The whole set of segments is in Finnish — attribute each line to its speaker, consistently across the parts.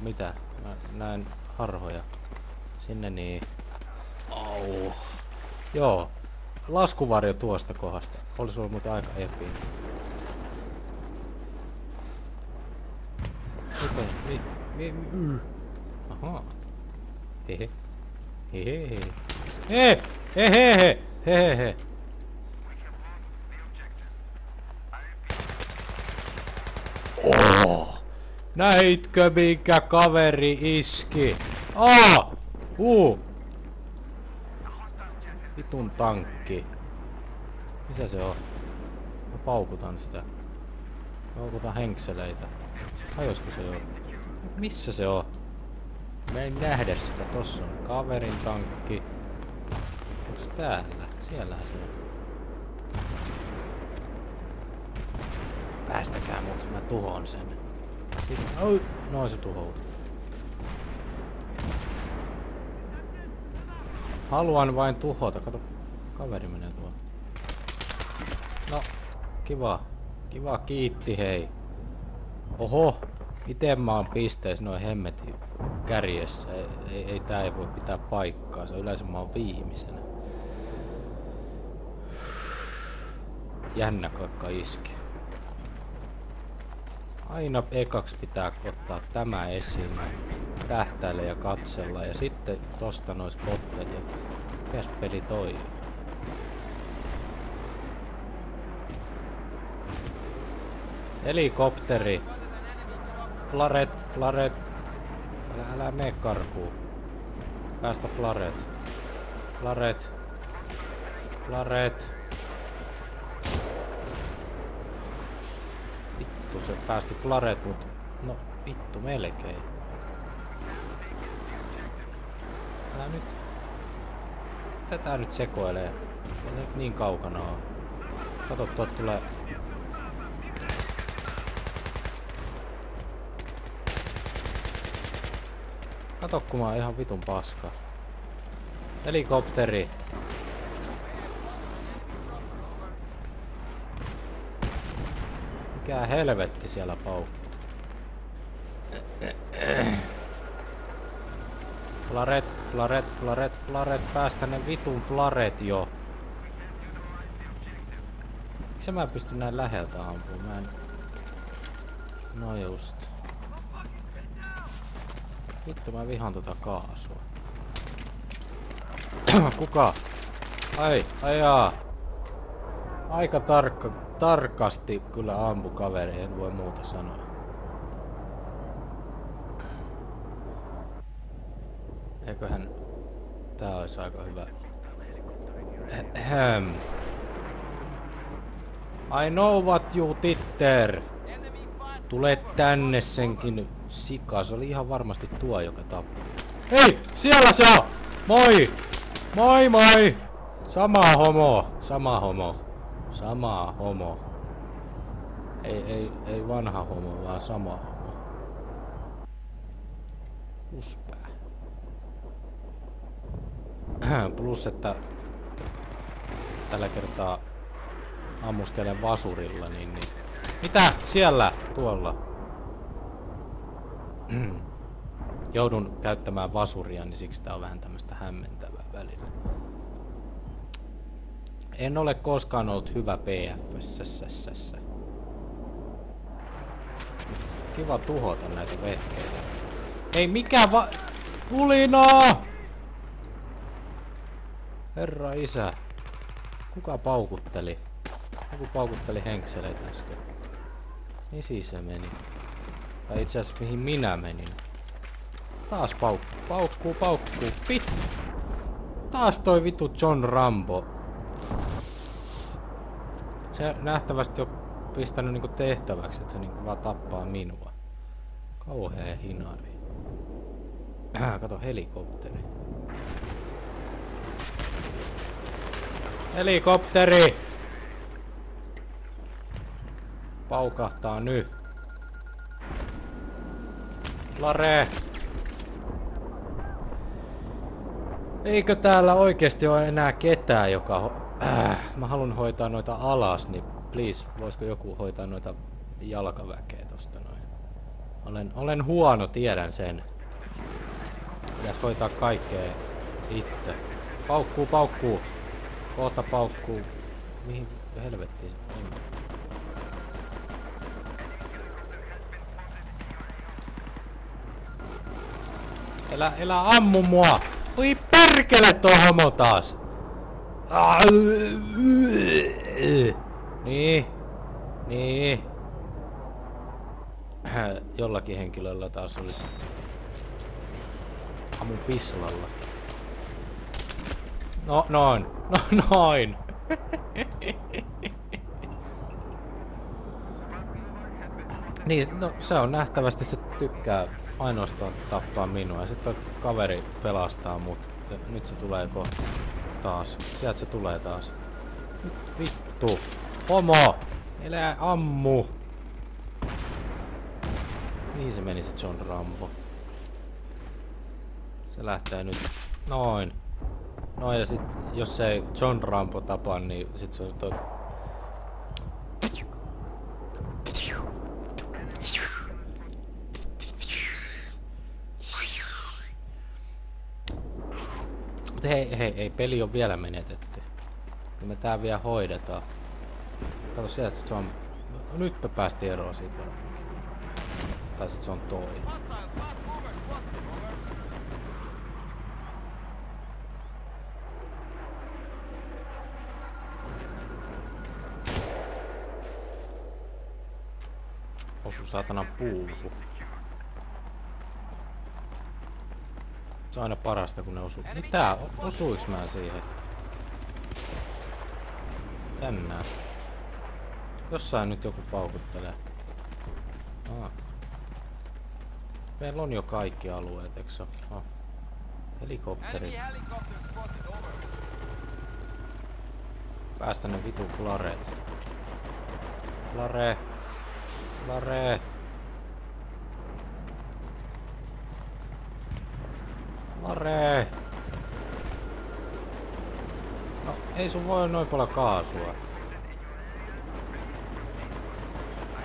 Speaker 1: Mitä? Mä näen harhoja. Sinne niin. Au. Joo. Laskuvarjo tuosta kohdasta. Olisi ollut muuten aika epiin. Miten? Ahaa. Hehe. Hehehe. Hehehe. Oh! Näitkö mikä kaveri iski? Vitun tankki. Missä se on? Mä paukutan sitä. Paukutan henkseleitä. Hajosko se on? Missä se on? Mä en nähdä sitä. Tossa on kaverin tankki. Onko se täällä? Siellähän se on. Päästäkää mut, mä tuhoon sen. Noin se tuhoutui. Haluan vain tuhota. Kato, kaveri menee tuolla. No, kiva. Kiva, kiitti hei. Oho, iten mä oon pisteessä noin hemmetin kärjessä. Ei tää ei voi pitää paikkaansa. Yleensä mä oon viimeisenä. Jännä kakka iski. Aina ekaksi pitää ottaa tämä esiin, tähtäillä ja katsella ja sitten tosta nois spottet ja mikäs peli toi? Helikopteri! Flaret! Älä mene karkuun. Päästä Flaret! Vittu se päästi Flaret, mut no vittu melkein. Älä nyt. Tätä nyt sekoilee. Ei nyt niin kaukana oo. Kato, tuot tulee. Kato kun mä oon ihan vitun paska. Helikopteri. Mikä helvetti siellä paukkuu. Flaret, päästä ne vitun flaret jo. Miksi mä pystyn näin läheltä ampumaan? Mä en... No just. Vittu mä vihaan tota kaasua. Kuka? Ajaa. Aika tarkasti kyllä ampu kaveri, en voi muuta sanoa. Eiköhän tää olisi aika hyvä. I know what you titter. Tule tänne senkin sika. Se oli ihan varmasti tuo, joka tappoi. Hei! Siellä se on! Moi! Moi! Sama homo. Ei vanha homo, vaan sama homo. Uspää. Plus, että tällä kertaa ammuskelen vasurilla, niin... Mitä? Siellä! Tuolla. Joudun käyttämään vasuria, niin siksi tää on vähän tämmöstä hämmentävää välillä. En ole koskaan ollut hyvä PF:ssä. Kiva tuhota näitä vehkeitä. Ei mikä Pulinaa! Herra isä. Kuka paukutteli? Joku paukutteli henkseleitä äsken. Mihin se meni? Tai itse asiassa mihin minä menin. Taas paukkuu. Taas toi vitu John Rambo. Se nähtävästi on pistänyt niinku tehtäväksi, että se niinku vaan tappaa minua. Kauhea hinari. Kato helikopteri. Helikopteri! Paukahtaa nyt. Flare! Eikö täällä oikeesti ole enää ketään, joka... mä haluan hoitaa noita alas, niin please, voisiko joku hoitaa noita jalkaväkeä tosta noin? Olen huono, tiedän sen. Pitäis hoitaa kaikkea itse. Paukkuu. Kohta paukkuu. Mihin helvettiin se on? Elä ammu mua! Oi perkele tuo homo taas! Niin. Jollakin henkilöllä taas olisi ammun pislalla. No noin. Niin, no se on nähtävästi, se tykkää ainoastaan tappaa minua ja sitten kaveri pelastaa mut. Ja nyt se tulee kohta taas. Sieltä se tulee taas. Nyt vittu. Homo! Elää ammu! Mihin se meni se John Rambo? Se lähtee nyt. Noin. No ja sit jos ei John Rambo tapa, niin sit se on toi... Mut hei, peli on vielä menetetty. Kyllä me tää vielä hoidetaan. Kato sieltä, se on... No, nyt me päästiin eroon siitä varmaankin. Tai sit se on toi. Osu saatanan puuhun. Se on aina parasta kun ne osuu. Mitä? Osuiks mä siihen? Jännää. Jossain nyt joku paukuttelee. Meillä on jo kaikki alueet, eikö se ole? Helikopteri. Päästä ne vitu flareet. Flare. No, ei sun voi noin paljon kaasua.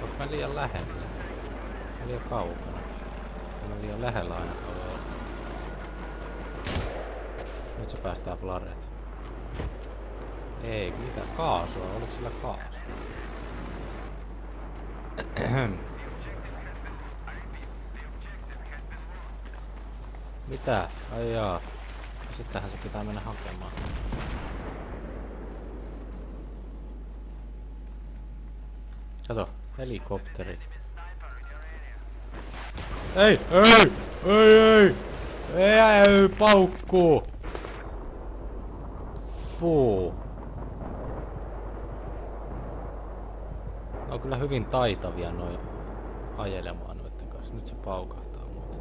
Speaker 1: Onks mä liian lähellä? Mä liian kaukana. Mä liian lähellä aina olla. Nyt se päästään flareet. Ei, mitä kaasua? Oliko sillä kaasua? Mitä? Ai jaa. Sittenhän se pitää mennä hakemaan. Kato, helikopteri. Ei, paukkuu! Fuu. Ne on kyllä hyvin taitavia noin ajelemaan noitten kanssa. Nyt se paukahtaa muuta.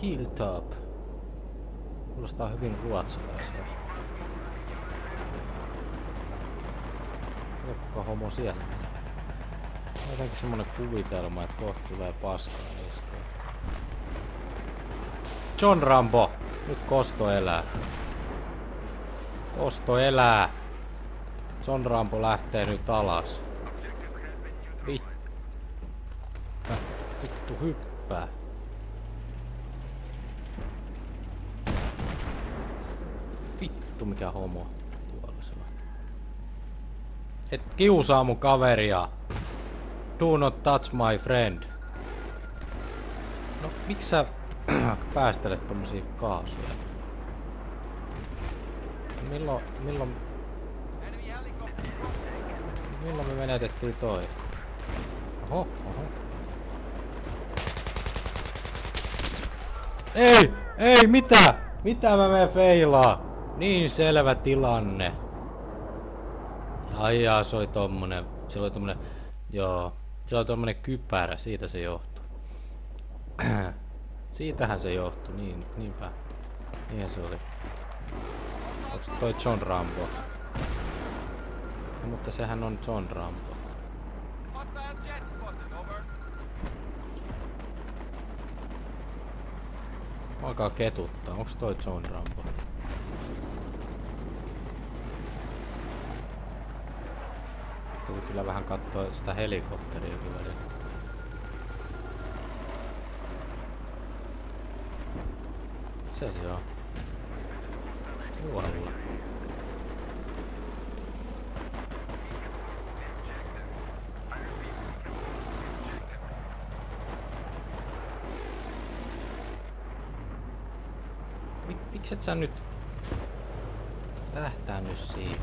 Speaker 1: Hilltop. Kuulostaa hyvin ruotsalaiselta. Kuka homo siellä? On jotenkin semmonen kuvitelma, että kohta tulee paskaa niskaan. John Rambo! Nyt Kosto elää. Kosto elää! John Rambo lähtee nyt alas. Vittu hyppää. Vittu mikä homo tuolla se on. Et kiusaa mun kaveria. Do not touch my friend. No miksi sä päästelet tommosia kaasuja? Milloin me menetettiin toi? Oho. Ei, mitä? Mitä mä menen feilaa? Niin selvä tilanne. Ai se oli tommonen, joo, se oli tommonen kypärä, siitä se johtuu. Siitähän se johtui, niinpä. Niinhän se oli. Onks toi John Rambo? No, mutta sehän on John Rambo. Alkaa ketuttaa. Onks toi John Rambo? Tuli kyllä vähän kattoo sitä helikopteriakin välillä. Missä se on? Tuolla. Mikset sä nyt tähtäänny siihen?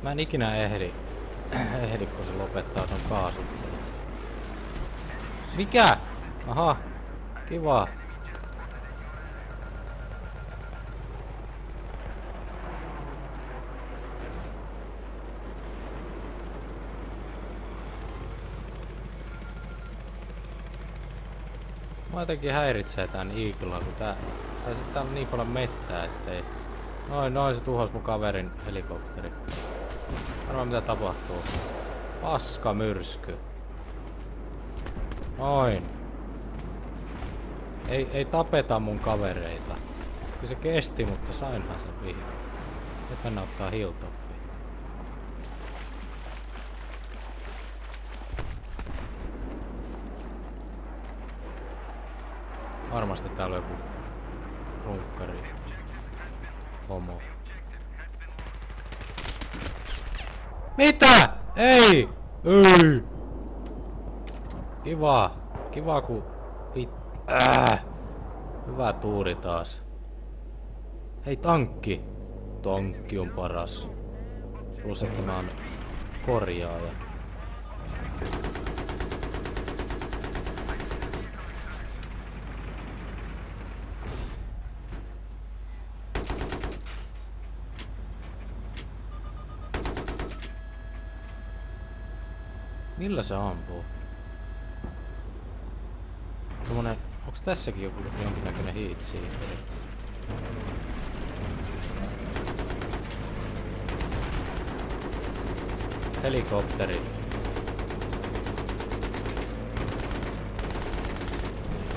Speaker 1: Mä en ikinä ehdi kun se lopettaa ton kaasuttelun. Mikä? Aha, kiva. Mä jotenkin häiritsee tän Eaglea, kun tää on niin paljon mettää, ettei... Noin se tuhos mun kaverin helikopteri. Arvaa mitä tapahtuu. Paska myrsky. Noin. Ei tapeta mun kavereita. Kyllä se kesti, mutta sainhan sen vihdoin. Nyt mennään ottaa hilltoppi. Varmasti täällä on joku runkkari. Homo. Mitä? Ei! Ei! Kiva ku... Hyvä tuuri taas. Hei tankki! Tankki on paras. Plus että mä oon korjaaja. Millä se ampuu? Semmonen... Onks tässäkin joku jonkinnäköinen heat seekeri? Helikopteri.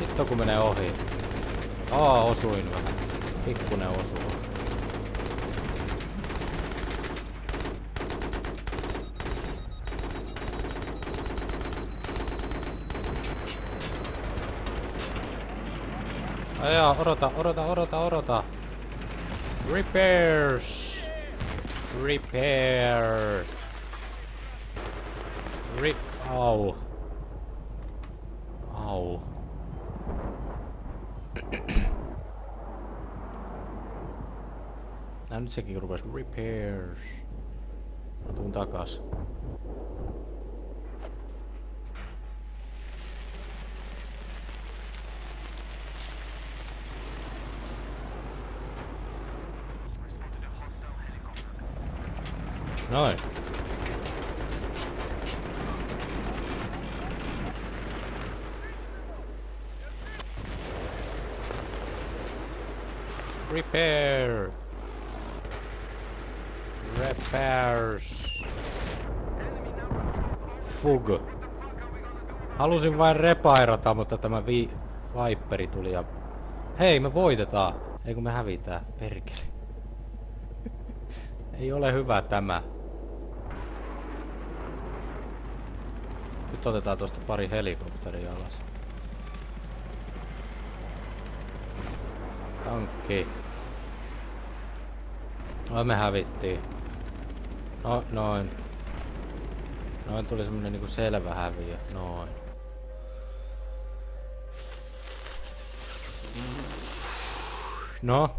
Speaker 1: Hitto kun menee ohi. Osuin vähän. Pikkunen osuu. Ajaa, odota. Repairs. Au. Nää nyt sekin rupes repairs. Mä tuun takas. Noin. Repairs. Fug. Halusin vain repairata, mutta tämä Viperi tuli ja... Hei, me voitetaan. Ei kun me hävitään. Perkele. Ei ole hyvä tämä. Nyt otetaan tosta pari helikopteria alas. Tankki. Me hävittiin. Noin. Noin tuli semmonen niinku selvä häviö. Noin. No.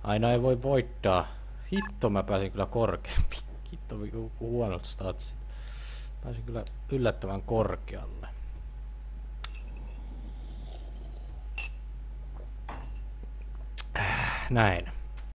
Speaker 1: Aina ei voi voittaa. Hitto mä pääsin kyllä korkeampi. Hitto huonot statsit. Pääsin kyllä yllättävän korkealle. Näin.